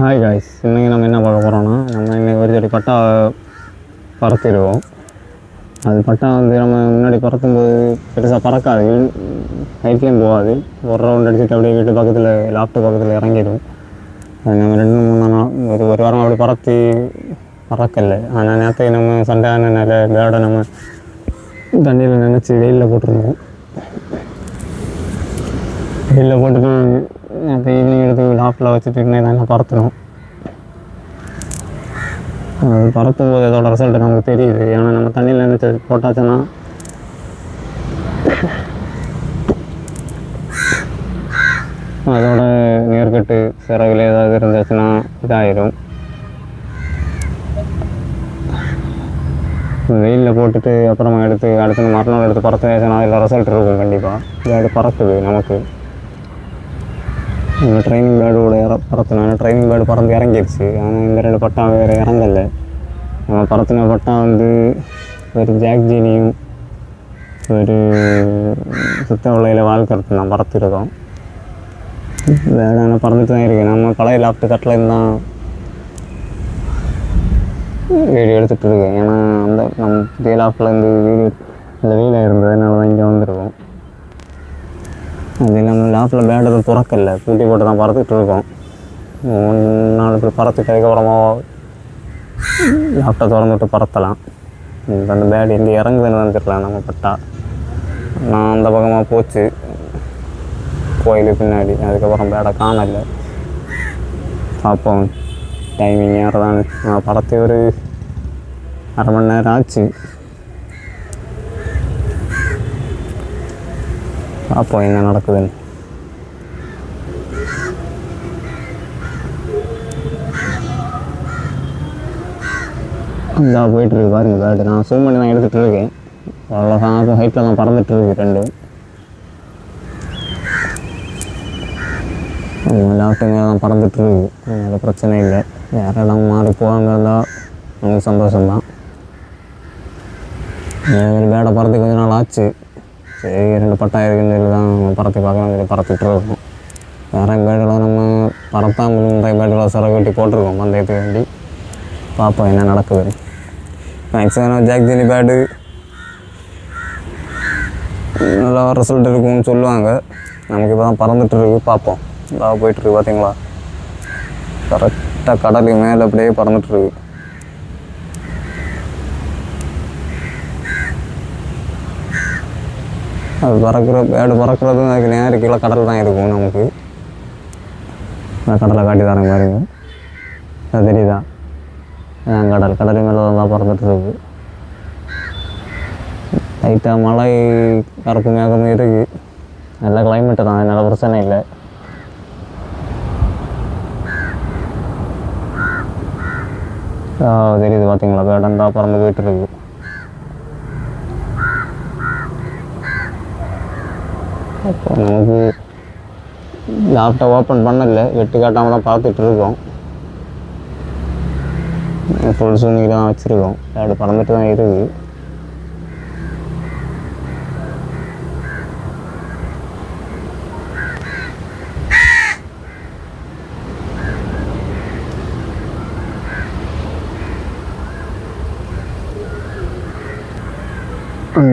Hi guys, இன்றைக்கி நம்ம என்ன பார்க்க போகிறோன்னா, நம்ம இன்றைக்கி ஒரு செடி பட்டா பறத்திடுவோம். அது பட்டா நம்ம முன்னாடி பறக்கும்போது பெருசாக பறக்காது, ஹைட்லேயும் போகாது. ஒரு ரவுண்ட் அடிச்சுட்டு அப்படியே வீட்டு பக்கத்தில் லாஃப்ட்டு பக்கத்தில் இறங்கிடும். அது நம்ம 2-3 நாள் ஒரு வாரம் அப்படி பறக்கலை. ஆனால் நேரத்துக்கு நம்ம சண்டையான பேடை நம்ம தண்ணியில் நினச்சி வெயிலில் போட்டுருந்தோம். வெயிலில் போட்டுட்டு நேற்று ஈவினிங் எடுத்து லாஃப்டில் வச்சுட்டு இன்னும் தான் பறத்துடும். அது பறக்கும் போது அதோட ரிசல்ட் நமக்கு தெரியுது. ஏன்னா நம்ம தண்ணியில் நினைச்சு போட்டாச்சுன்னா அதோட நீர்க்கட்டு சிறகுல ஏதாவது இருந்துச்சுன்னா இதாகிடும். வெயிலில் போட்டுட்டு அப்புறமா எடுத்து அடுத்த மறுநாள் எடுத்து பறத்து வச்சுன்னா அதில் ரிசல்ட் இருக்கும். கண்டிப்பாக பேடு பறக்குது. நமக்கு ட்ரைனிங் பேர்டோட பறத்தினால ட்ரைனிங் பேர்டு பறந்து இறங்கிடுச்சு. ஆனால் இந்த 2 பட்டா வேறு இறங்கலை. நம்ம பறத்தின பட்டா ஒரு ஜாக்ஜீனியும் ஒரு சுத்த உலையில் வாழ்க்கை நான் பறத்துருக்கோம். வேறு பறந்துட்டு தான் இருக்குது. நம்ம பழைய லாஃப்ட்டு கட்டில் இருந்தால் வீடியோ எடுத்துகிட்டு இருக்கேன். ஏன்னா நம்ம புதிய லாஃப்ட்லேருந்து வீடியோ இந்த வெயிலாக இருந்ததுனால தான் இங்கே வந்துருக்கோம். அது இல்லாமல் லாஃப்டில் பேடு துறக்கலை, பூட்டி போட்டு தான் பறத்துட்டு இருக்கோம். 1 நாள் இப்படி பறத்துட்டு அதுக்கப்புறமா லாஃப்ட்டை திறந்துட்டு பறத்தலாம். அந்த பேடு எங்கே இறங்குதுன்னு வந்துடலாம் நம்ம பட்டா. நான் அந்த பக்கமாக போச்சு கோயிலுக்கு பின்னாடி. அதுக்கப்புறம் பேடை காணலை. பார்ப்போம் டைமிங் யார்தான்னு. நான் பறத்து ஒரு அரை மணி நேரம் ஆச்சு. பார்ப்போம் என்ன நடக்குதுன்னு. இதாக போயிட்டுருக்கு பாருங்கள் பேர்டு. நான் ஜூம் பண்ணி தான் எடுத்துகிட்டு இருக்கேன். அவ்வளோ ஹைட்டில் தான் பறந்துட்டுருக்கு 2 லாஃப்ட்டுங்க தான் பறந்துட்டுருக்கு. அது பிரச்சனை இல்லை. வேறு இடம் மாறி போவாங்கலாம் நமக்கு சந்தோஷம்தான். பேடை பறந்து கொஞ்ச நாள் ஆச்சு. சரி 2 பட்டா இருக்குன்னு சொல்லி தான் பறத்து பார்க்கலாம் சொல்லி பறத்துட்டு இருக்கோம். வேறு பேர்டெலாம் நம்ம பறத்தாமல் நிறைய பேர்டெலாம் சிறகு வெட்டி போட்டிருக்கோம் பந்தயத்துக்கு வேண்டி. பார்ப்போம் என்ன நடக்குது. மேக்ஸிமம் ஜாக்ஜீனி பேர்டு நல்லா ரிசல்ட் இருக்கும்னு சொல்லுவாங்க. நமக்கு இப்போ தான் பறந்துட்டுருக்கு. பார்ப்போம். நல்லா போயிட்டுருக்கு பார்த்தீங்களா. கரெக்டாக கடலுக்கு மேலே அப்படியே பறந்துட்டுருக்கு. அது பேடு பறக்கிறதும் அதுக்கு நேரம் கீழே கடல் தான் இருக்கும். நமக்கு கடலை காட்டி தரேன் பாருங்க. அது தெரியுதா? கடலுக்கு மேலே தான் பறந்துட்டுருக்கு. லைட்டாக மழை கருப்பு மேகம் இருக்குது. நல்ல கிளைமேட்டு தான், அதனால் பிரச்சனை இல்லை. தெரியுது பார்த்தீங்களா, பேடண்டா பறந்து போயிட்டுருக்கு. அப்போ நமக்கு லேப்டாப் ஓப்பன் பண்ணலை, வெட்டு காட்டாமல் தான் பார்த்துட்ருக்கோம். ஃபுல் சூனியில் தான் வச்சுருக்கோம். பேடு பறந்துட்டு தான் இருக்குது.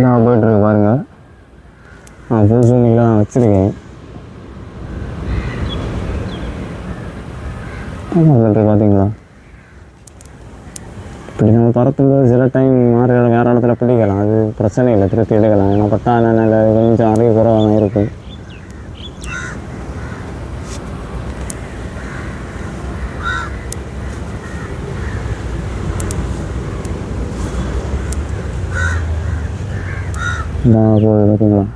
நான் போய்ட்டுருக்கு பாருங்கள். நான் ஃபுல் சூனியில் தான் வச்சுருக்கேன். வந்துட்டு பார்த்தீங்களா. இப்படி நம்ம பறக்கும்போது சில டைம் வேறு இடத்துல பிடிக்கலாம். அது பிரச்சனை இல்லை, திருப்பி எடுக்கலாம். ஏன்னா பட்டா நல்ல கொஞ்சம் அறிவு குறைவாக தான் இருக்குது. போகுது பார்த்தீங்களா.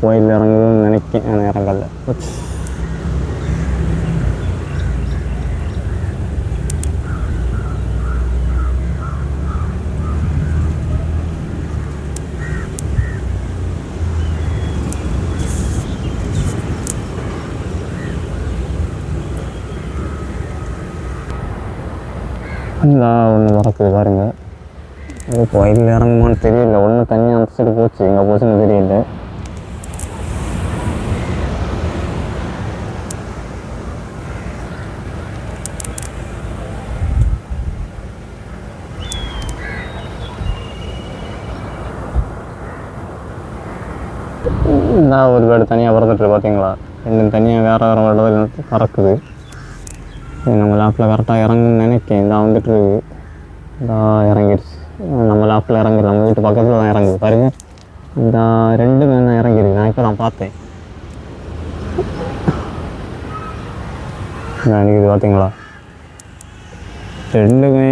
கோயில் இறங்குதுன்னு நினைக்கிறேன். ஆனால் இறங்கல. ஒன்று பறக்குது பாருங்கள். அது கோயில் இறங்குமான்னு தெரியல. ஒன்று தனியாக அனுப்பிச்சிட்டு போச்சு, எங்கே போச்சுன்னு தெரியல. இந்த ஒரு பேர்டு தனியாக பறந்துட்டு பார்த்தீங்களா, ரெண்டும் தனியாக வேறு வேறு இடத்துல பறக்குது. நம்ம லேப்பில் கரெக்டாக இறங்குன்னு நினைக்கேன். இந்த வந்துட்டு இந்த இறங்கிடுச்சு. நம்ம லேப்பில் இறங்குது, நம்ம வீட்டு பக்கத்தில் தான் இறங்குது பாருங்க. இந்த 2 தான் இறங்கிருக்கு. நான் இப்போ நான் பார்த்தேன். இது பார்த்தீங்களா, 2மே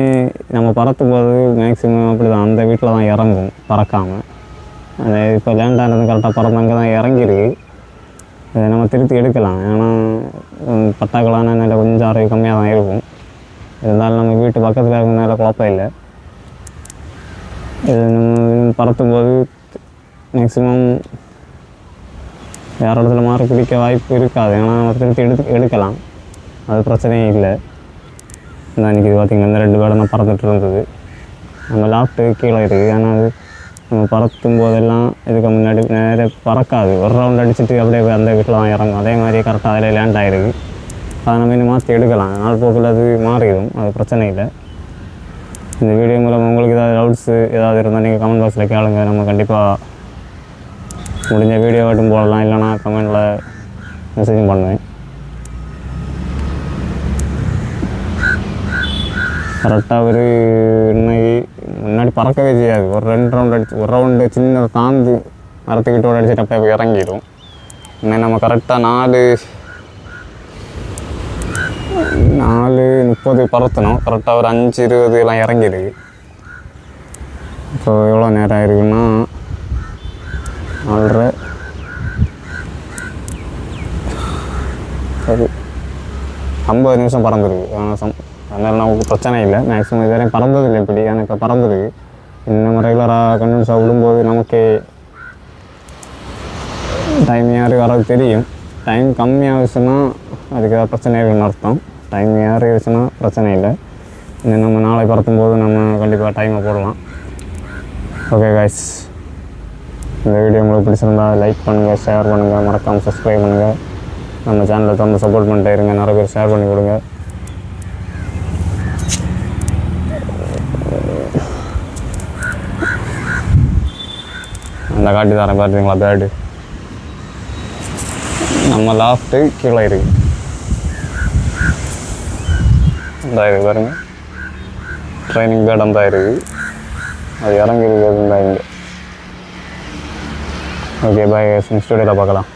நம்ம பறக்கும் போது மேக்ஸிமம் அப்படி தான் அந்த வீட்டில் தான் இறங்கும் பறக்காமல். அது இப்போ லேண்டானது கரெக்டாக பறந்து அங்கே தான் இறங்கிருக்கு. இதை நம்ம திருத்தி எடுக்கலாம். ஏன்னா பட்டாக்களான நிலை கொஞ்சம் அறிவு கம்மியாக தான் இருக்கும். இருந்தாலும் நம்ம வீட்டு பக்கத்தில் இருக்கிறதுனால குழப்பம் இல்லை. இது நம்ம பறத்தும் போது மேக்ஸிமம் வேறு இடத்துல மாறி பிடிக்க வாய்ப்பு இருக்காது. ஏன்னா நம்ம திருத்தி எடுக்கலாம், அது பிரச்சனையே இல்லை. இந்த அன்றைக்கி இது பார்த்திங்கன்னா இந்த 2 பேரும் நான் பறந்துட்டு இருந்தது. நம்ம லாஃப்ட்டு கீழே இருக்குது. ஆனால் அது நம்ம பறக்கும் போதெல்லாம் இதுக்கு முன்னாடி நேராக பறக்காது. ஒரு ரவுண்ட் அடிச்சுட்டு அப்படியே அந்த வீட்டில் தான் இறங்கும். அதே மாதிரியே கரெக்டாக அதில் லேண்ட் ஆகிருக்கு. அதை நம்ம இன்னும் மாற்றி எடுக்கலாம். நாள் போக்கில் அது மாறிடும், அது பிரச்சனை இல்லை. இந்த வீடியோ மூலம் உங்களுக்கு ஏதாவது டவுட்ஸு ஏதாவது இருந்தால் நீங்கள் கமெண்ட் பாக்ஸில் கேளுங்க. நம்ம கண்டிப்பாக முடிஞ்ச வீடியோ மட்டும் போடலாம், இல்லைனா கமெண்டில் மெசேஜும் பண்ணுவேன். கரெக்டாக ஒரு இன்னைக்கு முன்னாடி பறக்கவே செய்யாது. ஒரு 2 ரவுண்ட் அடிச்சு, ஒரு ரவுண்டு சின்ன தாந்து மரத்துக்கிட்டோடு அடிச்சுட்டு அப்படியே இறங்கிடும். இன்னும் நம்ம கரெக்டாக 4:30 பறத்தணும். கரெக்டாக ஒரு 5:20 எல்லாம் இறங்கிடுது. இப்போ எவ்வளோ நேரம் ஆயிருக்குன்னா 4:30 சரி 50 நிமிஷம் பறந்துருக்கு. அதனால் நமக்கு பிரச்சனை இல்லை. மேக்ஸிமம் இது வரையும் பறந்ததில்லை இப்படி. ஆனால் இப்போ பறந்துருக்கு. இன்னும் ரெகுலராக கண்டினியூஸாக விடும்போது நமக்கு டைம் யார் வர்றது தெரியும். டைம் கம்மியாகிடுச்சுன்னா அதுக்கு ஏதாவது பிரச்சனை இருக்குன்னு அர்த்தம். டைம் ஏறிடுச்சுன்னா பிரச்சனை இல்லை. இன்னும் நம்ம நாளை பறக்கும் போது நம்ம கண்டிப்பாக டைமை போடலாம். ஓகே கைஸ், இந்த வீடியோ உங்களுக்கு பிடிச்சிருந்தால் லைக் பண்ணுங்கள், ஷேர் பண்ணுங்கள், மறக்காமல் சப்ஸ்கிரைப் பண்ணுங்கள். நம்ம சேனலை தொடர்ந்து சப்போர்ட் பண்ணிட்டே இருங்க. நிறைய பேர் ஷேர் பண்ணி கொடுங்க. அந்த காட்டி தரேன் பார்த்தீங்களா பேர்டு. நம்ம லாஃப்ட்டு கீழே இருக்குது. அந்த இருக்குது பாருங்க, ட்ரைனிங் பேர்டு அந்த இருக்குது. அது இறங்கி இருக்குது இங்கே. ஓகே பாய், நெக்ஸ்ட் வீடியோவில் பார்க்கலாம்.